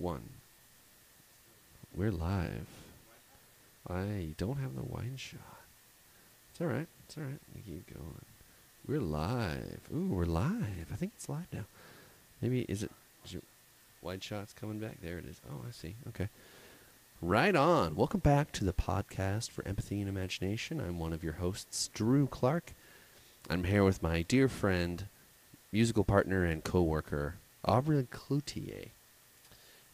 1. We're live. I don't have the wine shot. It's all right. It's all right. We keep going. We're live. Ooh, we're live. I think it's live now. Maybe, is your wine shot's coming back? There it is. Oh, I see. Okay. Right on. Welcome back to the podcast for Empathy and Imagination. I'm one of your hosts, Drew Clark. I'm here with my dear friend, musical partner, and co-worker, Aubrey Cloutier.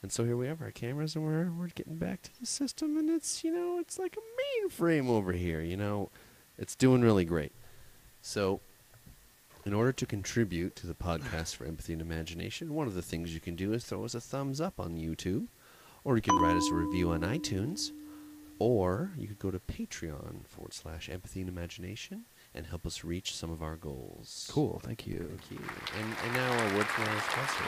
And so here we have our cameras, and we're getting back to the system, and it's, it's like a mainframe over here, It's doing really great. So in order to contribute to the podcast for Empathy and Imagination, one of the things you can do is throw us a thumbs up on YouTube, or you can write us a review on iTunes, or you could go to Patreon/Empathy and Imagination and help us reach some of our goals. Cool, thank you. Thank you. And now a word from our sponsor.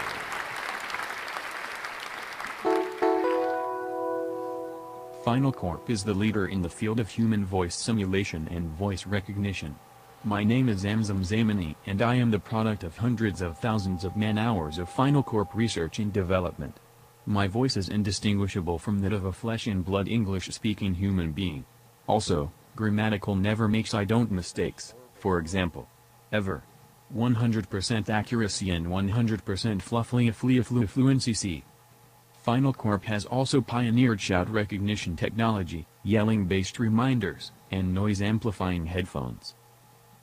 Final Corp is the leader in the field of human voice simulation and voice recognition. My name is Zamzam Zamani, and I am the product of hundreds of thousands of man-hours of Final Corp research and development. My voice is indistinguishable from that of a flesh-and-blood English-speaking human being. Also, grammatical never makes I don't mistakes, for example. Ever. 100% accuracy and 100% fluency C. Final Corp has also pioneered shout recognition technology, yelling-based reminders, and noise-amplifying headphones.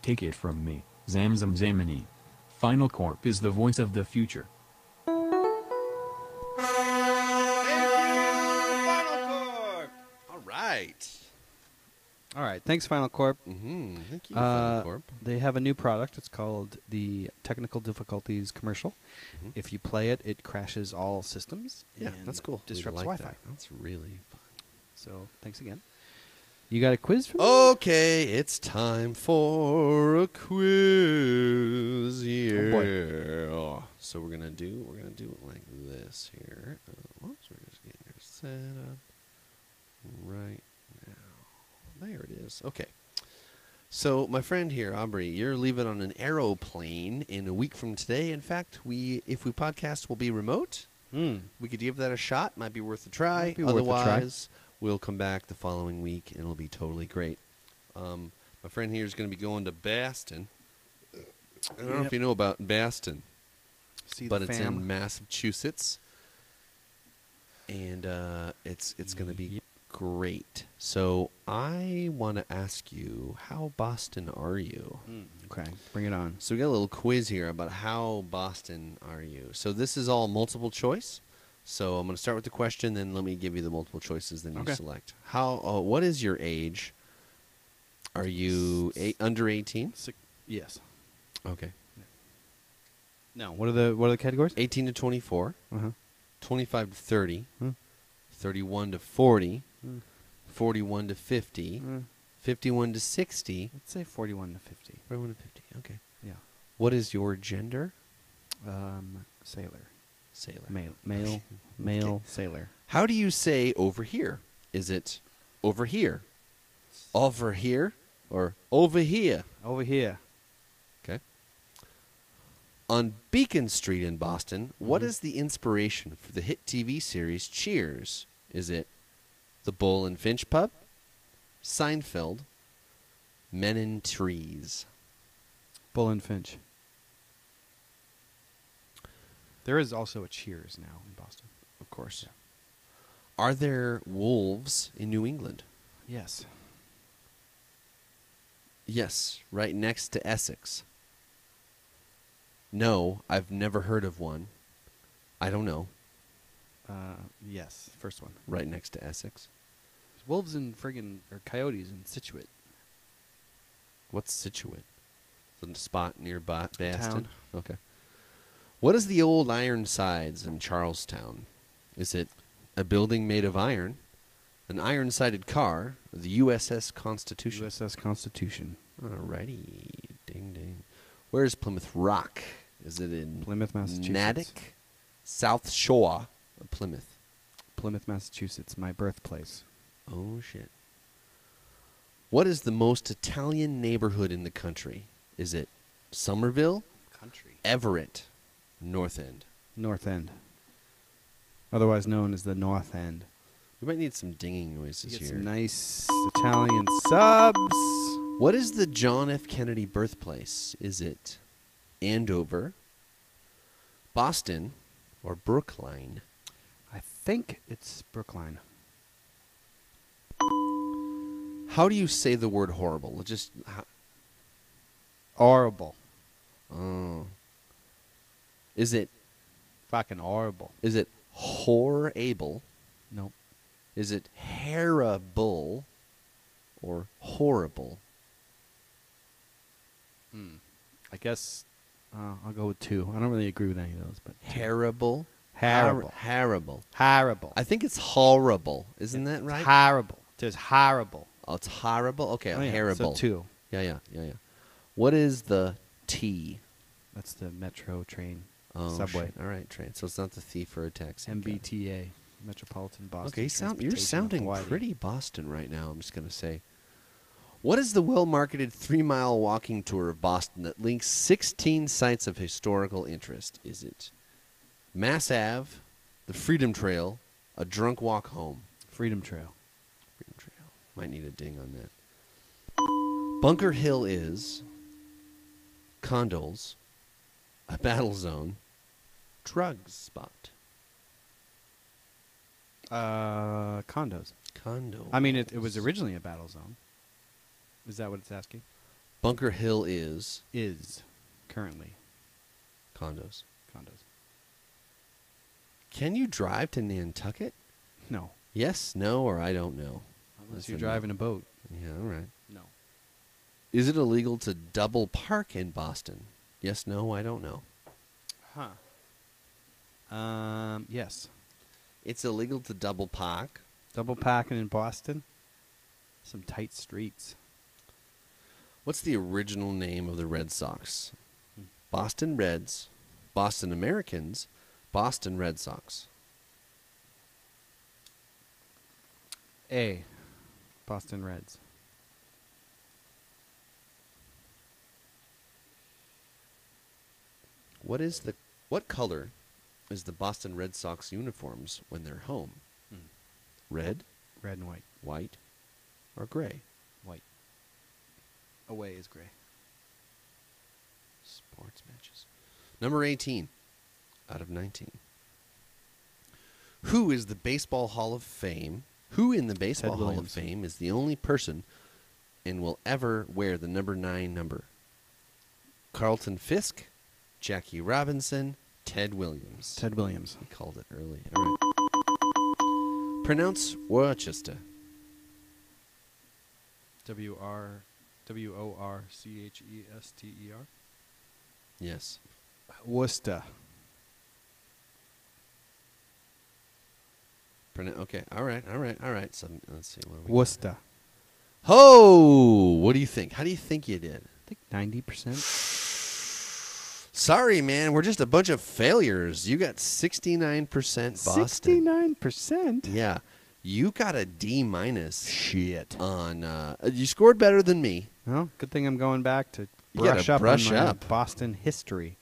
Take it from me, Zamzam Zamani. Final Corp is the voice of the future. All right, thanks, Final Corp. Thank you, Final Corp. They have a new product. It's called the Technical Difficulties Commercial. If you play it, it crashes all systems. Yeah, and that's cool. Disrupts We like Wi-Fi. that. That's really fun. So, thanks again. You got a quiz for me? Okay, it's time for a quiz. Yeah. Oh, boy. So we're gonna do it like this here. Whoops, we're just getting her set up right now. There it is. Okay. So my friend here, Aubrey, you're leaving on an aeroplane in a week from today. In fact, if we podcast, we'll be remote. We could give that a shot. Might be worth a try. Otherwise, we'll come back the following week, and it'll be totally great. My friend here is going to be going to Boston. I don't know if you know about Boston, but it's in Massachusetts, and it's going to be great. So I want to ask you, how Boston are you? Okay, bring it on. So we got a little quiz here about how Boston are you. So this is all multiple choice. So I'm going to start with the question, then let me give you the multiple choices, then you select. What is your age? Are you under 18? Yes. Okay. No. What are the categories? 18 to 24, 25 to 30, 31 to 40, 41 to 50, 51 to 60. Let's say 41 to 50. 41 to 50. Okay. Yeah. What is your gender? Sailor. Sailor. Male sailor. How do you say over here? Is it over here? Over here? Or over here? Over here. Okay. On Beacon Street in Boston, what is the inspiration for the hit TV series Cheers? Is it the Bull and Finch Pub, Seinfeld, Men in Trees? Bull and Finch. There is also a Cheers now in Boston. Of course. Yeah. Are there wolves in New England? Yes. Yes, right next to Essex. No, I've never heard of one. I don't know. Yes, first one. Right next to Essex. There's wolves and or coyotes in Scituate. What's Scituate? The spot near Boston? Town. Okay. What is the old Ironsides in Charlestown? Is it a building made of iron, an iron-sided car, or the USS Constitution? USS Constitution. Alrighty. Ding, ding. Where's Plymouth Rock? Is it in Plymouth, Massachusetts? Natick, South Shore, or Plymouth? Plymouth, Massachusetts, my birthplace. Oh, shit. What is the most Italian neighborhood in the country? Is it Somerville, Country. Everett, North End? North End. otherwise known as the North End. We might need some dinging noises Get here. some nice Italian subs. What is the John F. Kennedy birthplace? Is it Andover, Boston, or Brookline? I think it's Brookline. How do you say the word horrible? Just Horrible. oh. Is it Fucking horrible. horrible? Nope. Is it terrible or horrible? I guess I'll go with 2. I don't really agree with any of those, but Terrible. Horrible. Horrible. horrible. I think it's horrible. Isn't that right? Horrible. There's horrible. Oh, it's horrible. Okay, Oh, yeah. horrible. So 2. Yeah. What is the T? That's the metro train. Oh, Subway. shit. All right, train. So it's not the thief or a taxi. MBTA. Metropolitan Boston. Okay, you're Transportation sounding Authority. pretty Boston right now, I'm just going to say. What is the well-marketed 3-mile walking tour of Boston that links 16 sites of historical interest? Is it Mass Ave, the Freedom Trail, a drunk walk home? Freedom Trail. Freedom Trail. Might need a ding on that. Bunker Hill is condos, a battle zone, drug spot. Condos. Condo. I mean, it was originally a battle zone. Is that what it's asking? Bunker Hill is Is currently condos. condos. Can you drive to Nantucket? No. Yes, no, or I don't know. Unless That's you're a no. driving a boat. Yeah, all right. No. Is it illegal to double park in Boston? Yes, no, I don't know. Huh. Yes. It's illegal to double park. Double packing in Boston. Some tight streets. What's the original name of the Red Sox? Boston Reds, Boston Americans, Boston Red Sox. A. Boston Reds. What color is the Boston Red Sox uniforms when they're home? Red, Red and white. white, or gray? White. Away is gray. Sports matches. Number 18 out of 19. Who is the Baseball Hall of Fame? Who in the Baseball Hall of Williams. Fame is the only person and will ever wear the number 9 number? Carlton Fisk, Jackie Robinson, Ted Williams. Ted Williams. He called it early. All right. Pronounce Worcester. Worcester. Yes. Worcester. Okay. All right. So let's see. What we Worcester. Oh, what do you think? How do you think you did? I think 90%. Sorry, man. We're just a bunch of failures. You got 69% Boston. 69%? Yeah. You got a D minus Shit. on. You scored better than me. Well, good thing I'm going back to You gotta brush up brush on my up. Boston history.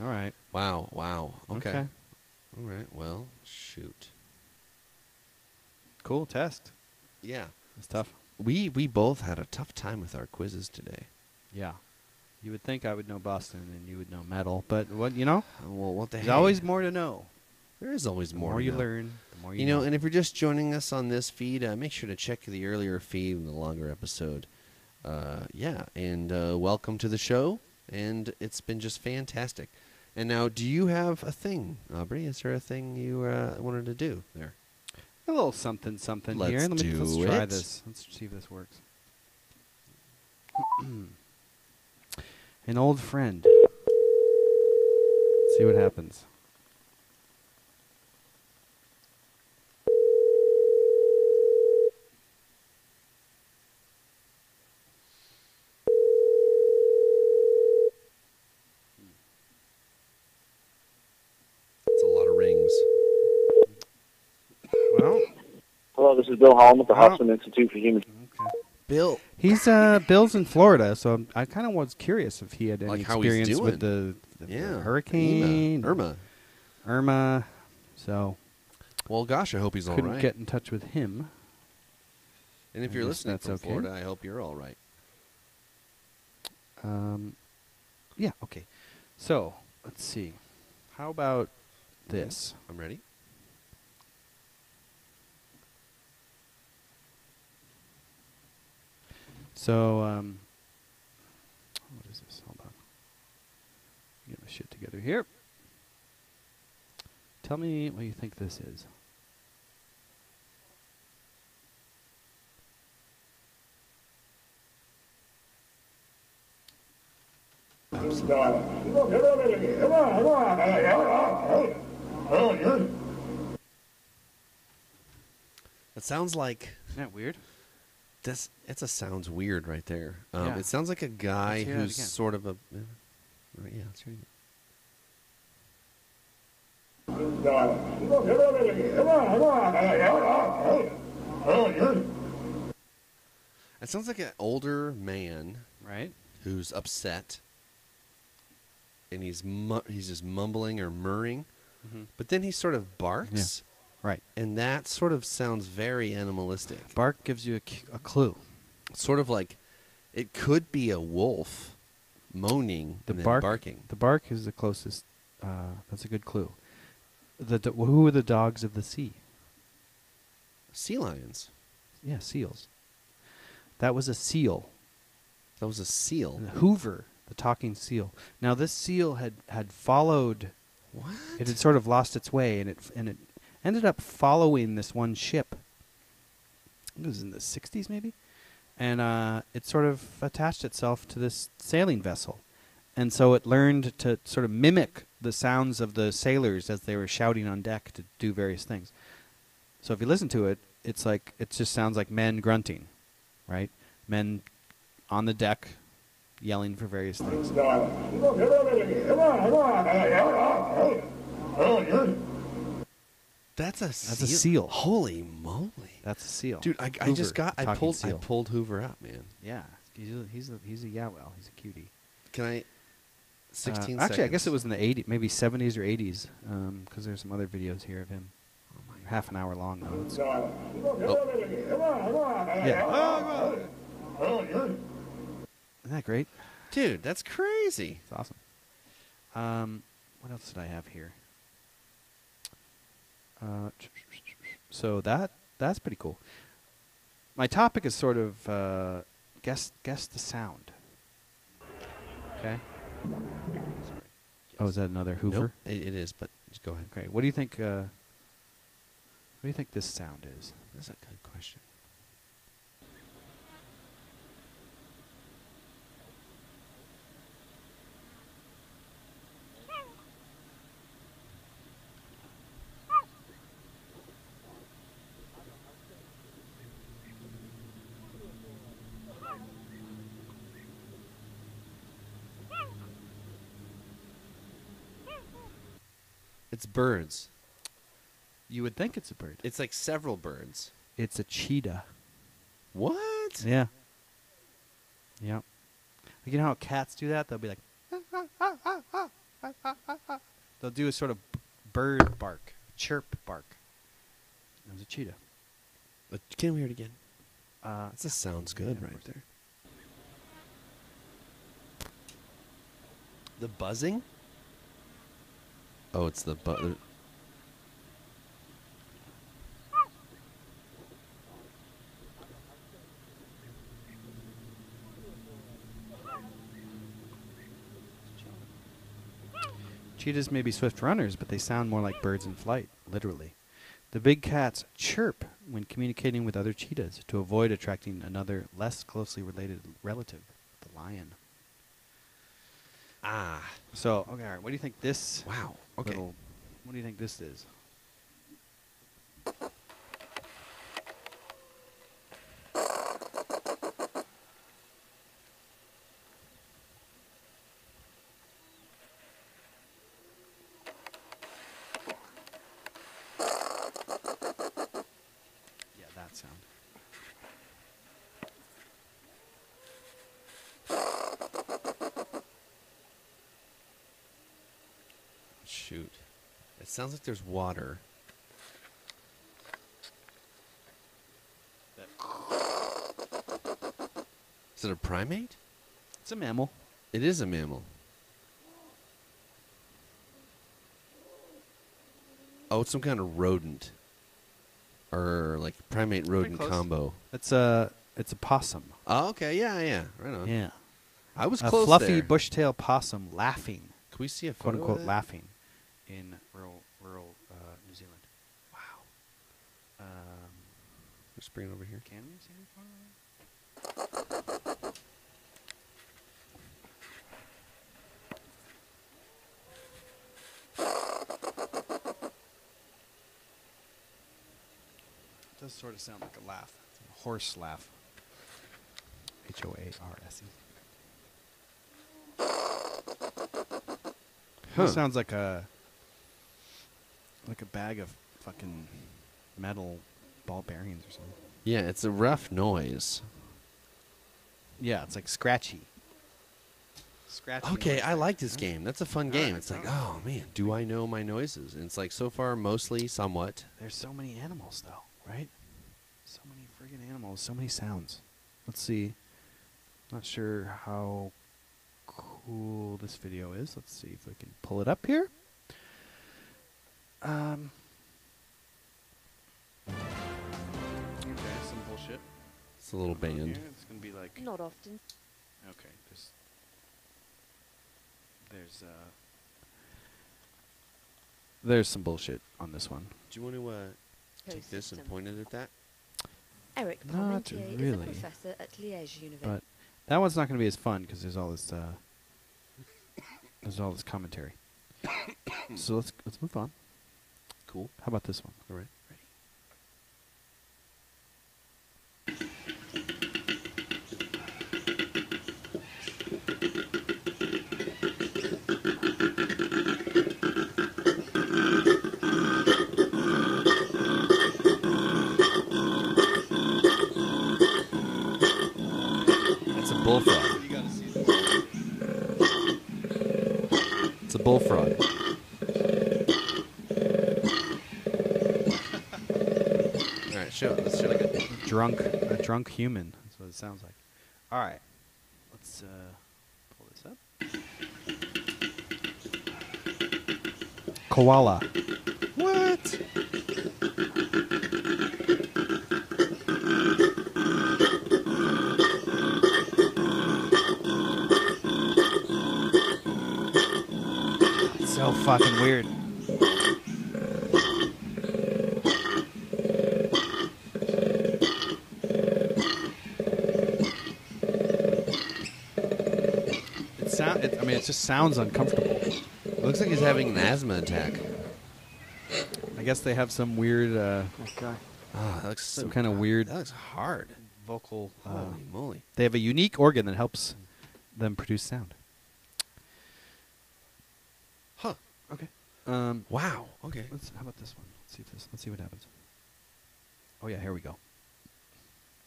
All right. Wow. Okay. All right. Well, shoot. Cool test. Yeah. It's tough. We both had a tough time with our quizzes today. Yeah. You would think I would know Boston and you would know metal, but what you know? Well, what the There's heck? always more to know. There is always The more. more to you know. learn, the more you You know, know. and if you're just joining us on this feed, make sure to check the earlier feed and the longer episode. And welcome to the show. And it's been just fantastic. And now, do you have a thing, Aubrey? Is there a thing you wanted to do there? A little something Let's here. Let's do try it. this. Let's see if this works. An old friend. See what happens. It's a lot of rings. Well, Hello, this is Bill Holm with the Huh? Hobson Institute for Human. okay. Bill. He's Bill's in Florida, so I kind of was curious if he had any Like how he's experience with doing. the Yeah. hurricane. Irma. Irma. So Well, gosh, I hope he's all couldn't right. get in touch with him. And if I you're guess listening that's from okay. Florida, I hope you're all right. Yeah, okay. So, let's see. How about this? I'm ready. So, what is this? Hold on. Get my shit together here. Tell me what you think this is. It sounds like Isn't that weird? It's a sounds weird right there. Yeah. It sounds like a guy Let's hear that who's again. sort of a. Yeah, let's hear it. It sounds like an older man Right? who's upset, and he's just mumbling or murring, Mm-hmm. but then he sort of barks, Right. and that sort of sounds very animalistic. Bark gives you a clue. Sort of like it could be a wolf moaning The and then bark, barking. The bark is the closest. That's a good clue. Who are the dogs of the sea? Sea lions. Yeah, seals. That was a seal. That was a seal. And Hoover, the talking seal. Now this seal had followed. What? It had sort of lost its way, and it ended up following this one ship. It was in the 60s, maybe, and it sort of attached itself to this sailing vessel, and so it learned to sort of mimic the sounds of the sailors as they were shouting on deck to do various things. So if you listen to it, it's like it just sounds like men grunting, right? Men on the deck yelling for various things. That's a seal. Holy moly, That's a seal. dude! I Hoover, just got I talking pulled seal. Hoover out, man. Yeah, he's a Yawel. He's a cutie. Can I? 16 Actually, I seconds. guess it was in the 80s, maybe 70s or 80s, because there's some other videos here of him. Half an hour long, though. It's, yeah. Isn't that great? Dude, that's crazy. It's awesome. What else did I have here? So that's pretty cool. My topic is sort of guess the sound. Okay. Sorry. Oh, is that another Hoover? Nope, it is, but just go ahead. Okay. What do you think? What do you think this sound is? That's a good question. It's birds. You would think it's a bird. It's like several birds. It's a cheetah. What? Yeah. Yeah. Like, you know how cats do that? They'll be like, they'll do a sort of bird bark, chirp bark. It was a cheetah. Can we hear it again? That That just sounds good yeah, right there. The buzzing? Oh, it's the buzz. Cheetahs may be swift runners, but they sound more like birds in flight, literally. The big cats chirp when communicating with other cheetahs to avoid attracting another less closely related relative, the lion. Ah. So, okay, all right, what do you think this Wow. Okay. what do you think this is? Yeah, that sound. Shoot. It sounds like there's water. Is it a primate? It's a mammal. It is a mammal. Oh, it's some kind of rodent. Or like primate rodent close. combo. It's a possum. Oh, okay. Yeah. Right on. Yeah. I was A close fluffy there. bushtail possum laughing, Can we see a quote photo unquote, of that? laughing in rural New Zealand. Wow. Um, Just bring it over here. can we see the photo? It does sort of sound like a laugh. It's a horse laugh. HOARSE. Huh. It sounds like a bag of fucking metal ball bearings or something. Yeah, it's a rough noise. Yeah, it's like scratchy. Scratchy. Okay, noise I there. like this game. That's a fun All game. right, It's like, all oh man, do I know my noises? And it's like so far mostly somewhat. There's so many animals though, right? So many friggin' animals, so many sounds. Let's see. Not sure how cool this video is. Let's see if we can pull it up here. Okay, some bullshit. It's a little going on band. here. It's gonna be like Not often. okay. There's some bullshit on this one. Do you want to take this and Ecosystem. point it at that? Eric Not Parmentier is a really. professor at Liège University. But that one's not going to be as fun because there's all this commentary. So let's move on. Cool. How about this one? All right. That's a bullfrog. You got to see this. It's a bullfrog. All right, show it. Let's show it. A drunk human. That's what it sounds like. All right, let's pull this up. Koala. What? It's so fucking weird. It just sounds uncomfortable. It looks like he's having an asthma attack. I guess they have some weird, Oh, that looks so some kind of weird That looks hard. vocal. Holy moly. They have a unique organ that helps them produce sound. Huh. Okay. Wow. Okay. How about this one? Let's see what happens. Oh yeah, here we go.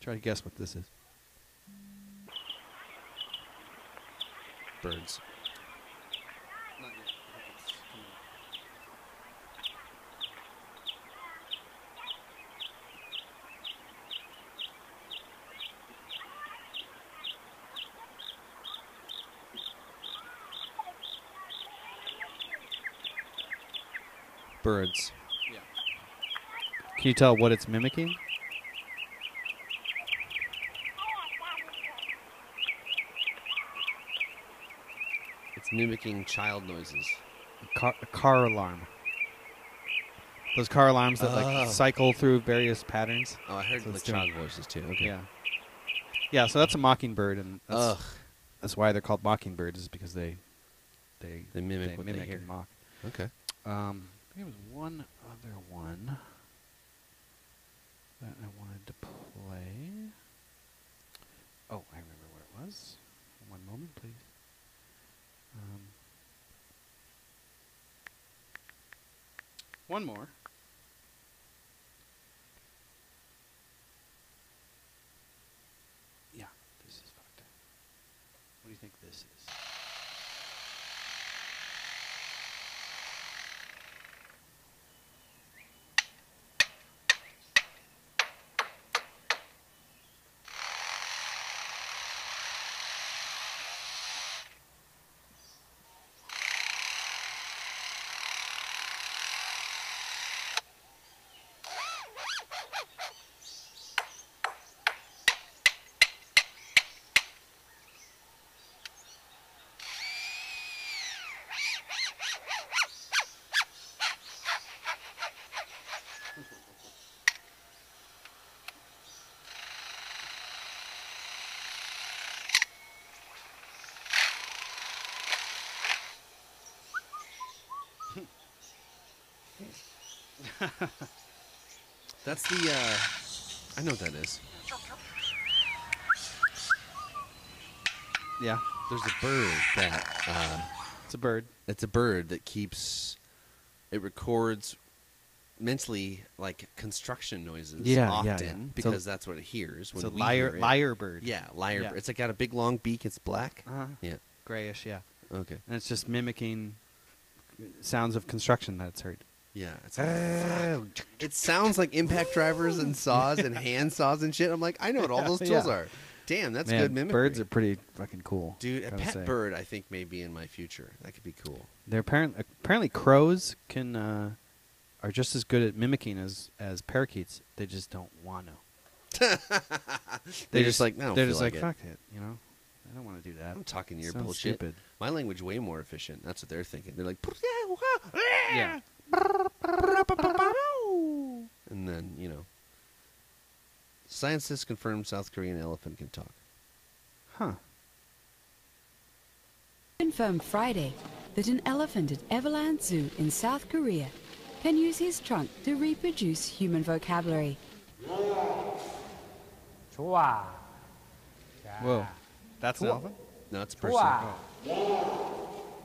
Try to guess what this is. Birds. Birds. Yeah. Can you tell what it's mimicking? It's mimicking child noises. A car alarm. Those car alarms that Oh. like cycle through various patterns. Oh, I heard So the it's doing- child voices too. Okay. Yeah. Yeah, so that's a mockingbird, and Ugh. that's why they're called mockingbirds, is because they mimic what they hear. and mock. Okay. I think there was one other one that I wanted to play. Oh, I remember what it was. One moment, please. One more. Yeah, this is fucked. What do you think this is? That's the. I know what that is. Yeah, There's a bird that. it's a bird. It's a bird that keeps. It records mentally like construction noises Yeah, often yeah, yeah. because that's what it hears when It's a we hear it. lyre bird. Yeah, lyre Yeah. bird. It's like got a big long beak. It's black. Uh-huh. Yeah. Grayish, yeah. Okay. And it's just mimicking sounds of construction that it's heard. Yeah. It's it sounds like impact drivers and saws and hand saws and shit. I'm like, I know what all those tools Yeah. are. Damn, that's Man, good mimicry. birds are pretty fucking cool. Dude, a gotta pet say. bird I think may be in my future. That could be cool. They're apparently crows can are just as good at mimicking as parakeets. They just don't want to. They're just like, I don't they're feel just like like it. fuck it, you know. I don't want to do that. I'm talking your Sounds bullshit. stupid. My language way more efficient. That's what they're thinking. They're like, Yeah. and then, you know. Scientists confirm South Korean elephant can talk. Huh. Confirmed Friday that an elephant at Everland Zoo in South Korea can use his trunk to reproduce human vocabulary. Whoa. That's an elephant? No, it's a person.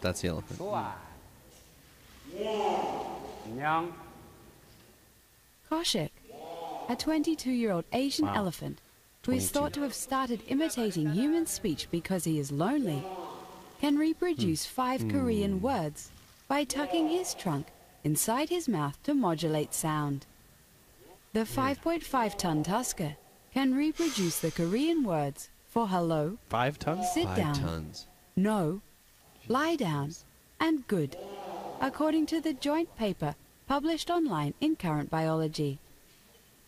That's the elephant. Koshik, a 22-year-old Asian Wow. elephant who is 22. thought to have started imitating human speech because he is lonely, can reproduce 5 Korean words by tucking his trunk inside his mouth to modulate sound. The 5.5-ton tusker can reproduce the Korean words for hello, 5 tons? sit 5 down, tons. no, lie down, and good, according to the joint paper published online in Current Biology.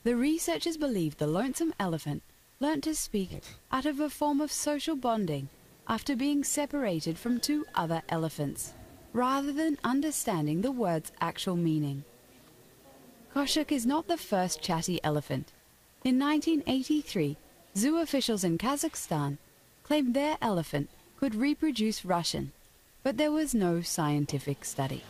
The researchers believe the lonesome elephant learnt to speak out of a form of social bonding after being separated from 2 other elephants, rather than understanding the word's actual meaning. Koshuk is not the first chatty elephant. In 1983, zoo officials in Kazakhstan claimed their elephant could reproduce Russian, but there was no scientific study.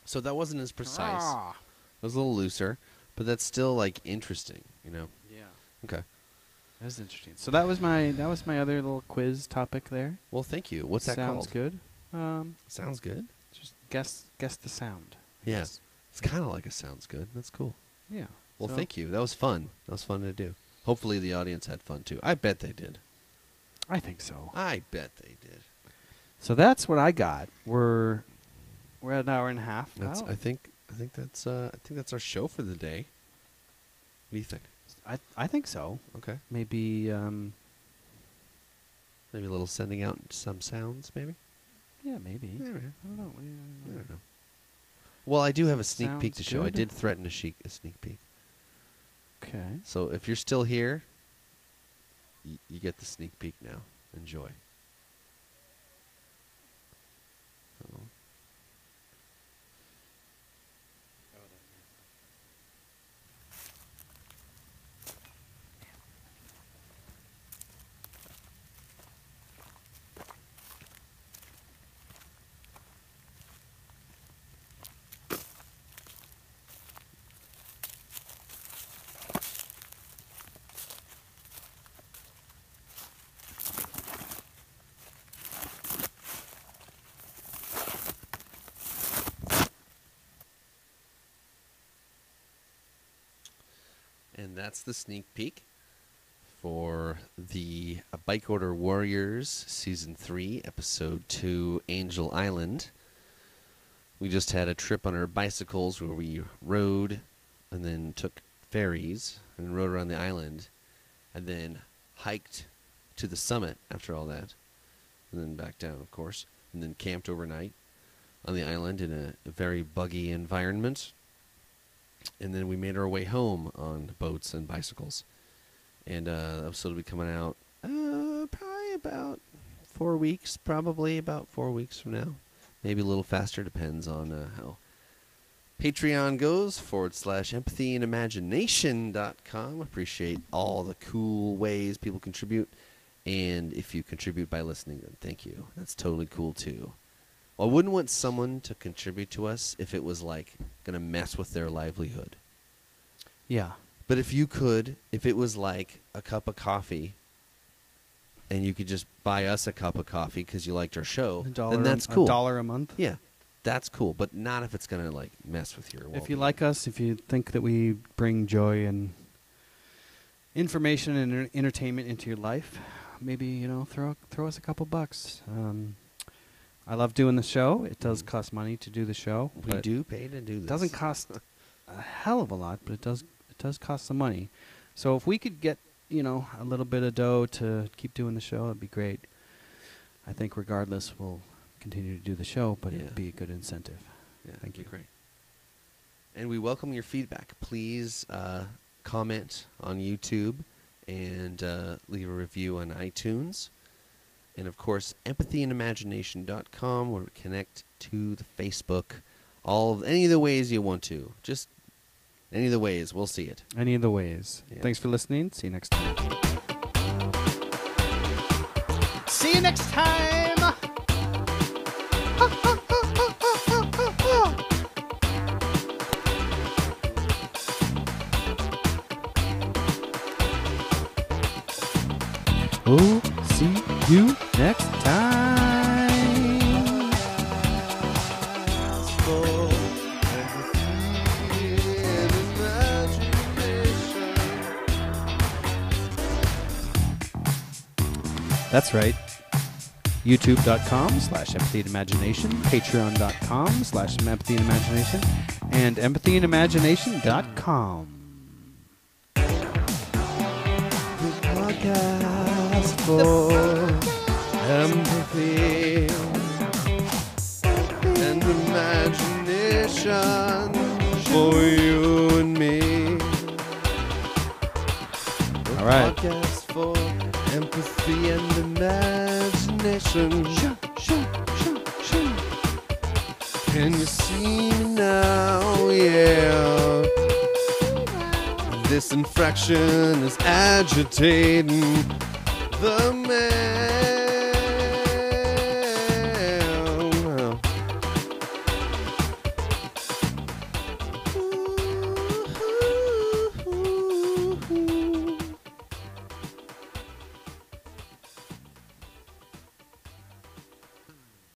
So that wasn't as precise. It was a little looser, but that's still like interesting, you know. Yeah. Okay. That's interesting. So that was my other little quiz topic there. Well, thank you. What's that Sounds called? good. Sounds good. Just guess the sound. I Yeah. guess. It's kind of like a sounds good. That's cool. Yeah. Well, So thank you. That was fun. That was fun to do. Hopefully the audience had fun too. I bet they did. I think so. I bet they did. So that's what I got. We're at an hour and a half. That's. now. I think that's. I think that's our show for the day. What do you think? I think so. Okay. Maybe Maybe a little sending out some sounds, maybe. yeah, maybe. Yeah, man. I don't know. I don't know. Well, I do have a sneak peek to Sounds show. I good. did threaten a sneak peek. Okay. So if you're still here, you get the sneak peek now. Enjoy. Oh. And that's the sneak peek for the Bike Order Warriors Season 3, Episode 2, Angel Island. We just had a trip on our bicycles where we rode and then took ferries and rode around the island and then hiked to the summit after all that. And then back down, of course. And then camped overnight on the island in a very buggy environment. And then we made our way home on boats and bicycles. And the episode will be coming out probably about 4 weeks, probably about 4 weeks from now. Maybe a little faster, depends on how Patreon goes, /empathy and imagination.com. Appreciate all the cool ways people contribute. And if you contribute by listening, then thank you. That's totally cool too. Well, I wouldn't want someone to contribute to us if it was like going to mess with their livelihood. Yeah. But if it was like a cup of coffee and you could just buy us a cup of coffee because you liked our show, then that's cool. $1 a month. Yeah, that's cool. But not if it's going to like mess with your well-being. If you like us, if you think that we bring joy and information and entertainment into your life, maybe, throw us a couple bucks. I love doing the show. It does cost money to do the show. We do pay to do this. It doesn't cost a hell of a lot, but it does cost some money. So if we could get, a little bit of dough to keep doing the show, it'd be great. I think regardless, we'll continue to do the show, but it'd be a good incentive. Yeah, Thank you. Great. And we welcome your feedback. Please comment on YouTube and leave a review on iTunes. And, of course, empathyandImagination.com, where we connect to the Facebook. Any of the ways you want to. Just any of the ways. We'll see it. Any of the ways. Yeah. Thanks for listening. See you next time. See you next time. Oh, see you next time. That's right. YouTube.com/empathyandImagination, Patreon.com/empathyandImagination, and empathyandImagination.com. The podcast for empathy and imagination for you and me. The All right. podcast for empathy and imagination. Can you see me now? Yeah. This infraction is agitating the man.